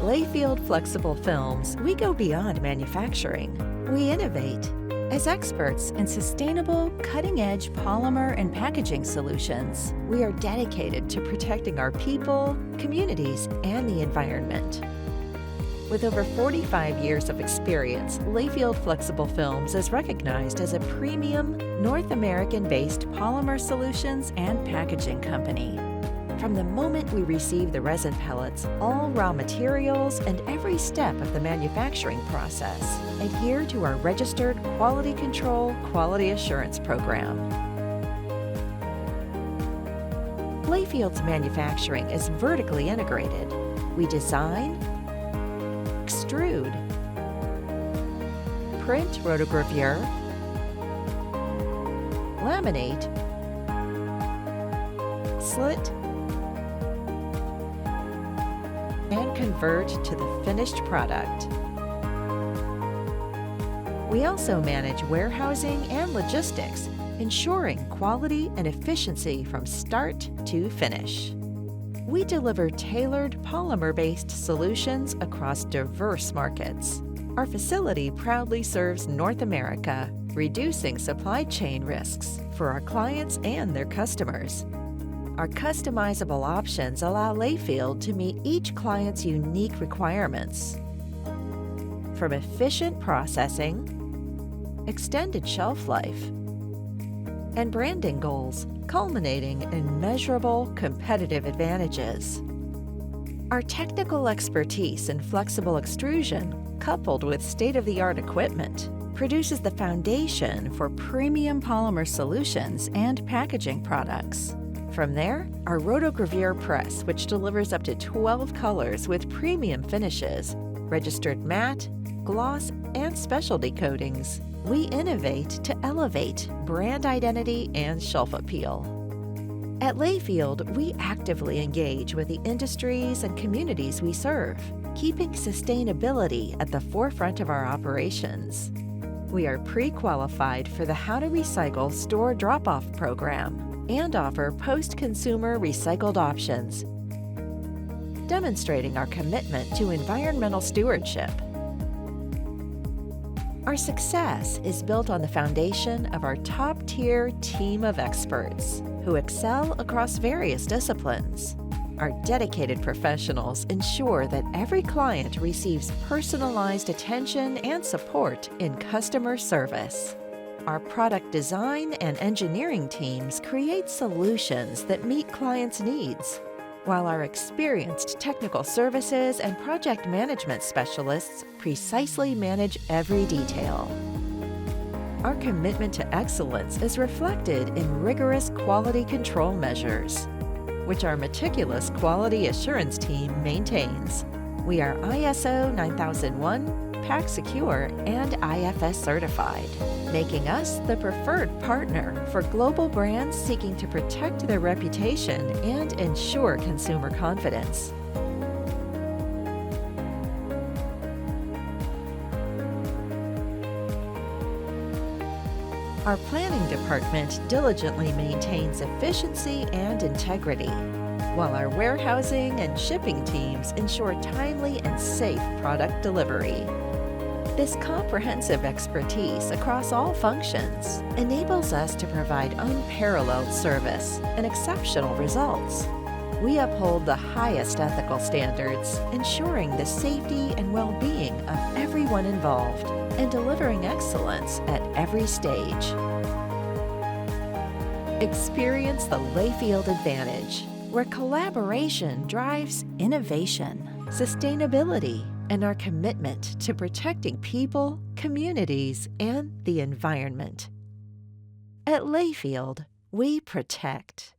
At Layfield Flexible Films, we go beyond manufacturing. We innovate. As experts in sustainable, cutting-edge polymer and packaging solutions, we are dedicated to protecting our people, communities, and the environment. With over 45 years of experience, Layfield Flexible Films is recognized as a premium, North American-based polymer solutions and packaging company. From the moment we receive the resin pellets, all raw materials and every step of the manufacturing process adhere to our registered quality control quality assurance program. Layfield's manufacturing is vertically integrated. We design, extrude, print rotogravure, laminate, slit, and convert to the finished product. We also manage warehousing and logistics, ensuring quality and efficiency from start to finish. We deliver tailored polymer-based solutions across diverse markets. Our facility proudly serves North America, reducing supply chain risks for our clients and their customers. Our customizable options allow Layfield to meet each client's unique requirements. From efficient processing, extended shelf life, and branding goals, culminating in measurable competitive advantages. Our technical expertise in flexible extrusion, coupled with state-of-the-art equipment, produces the foundation for premium polymer solutions and packaging products. From there, our rotogravure press, which delivers up to 12 colors with premium finishes, registered matte, gloss, and specialty coatings. We innovate to elevate brand identity and shelf appeal. At Layfield, we actively engage with the industries and communities we serve, keeping sustainability at the forefront of our operations. We are pre-qualified for the How to Recycle Store Drop-Off program and offer post-consumer recycled options, demonstrating our commitment to environmental stewardship. Our success is built on the foundation of our top-tier team of experts who excel across various disciplines. Our dedicated professionals ensure that every client receives personalized attention and support in customer service. Our product design and engineering teams create solutions that meet clients' needs, while our experienced technical services and project management specialists precisely manage every detail. Our commitment to excellence is reflected in rigorous quality control measures, which our meticulous quality assurance team maintains. We are ISO 9001, PAC Secure, and IFS certified, making us the preferred partner for global brands seeking to protect their reputation and ensure consumer confidence. Our planning department diligently maintains efficiency and integrity, while our warehousing and shipping teams ensure timely and safe product delivery. This comprehensive expertise across all functions enables us to provide unparalleled service and exceptional results. We uphold the highest ethical standards, ensuring the safety and well-being of everyone involved and delivering excellence at every stage. Experience the Layfield Advantage, where collaboration drives innovation, sustainability, and our commitment to protecting people, communities, and the environment. At Layfield, we protect.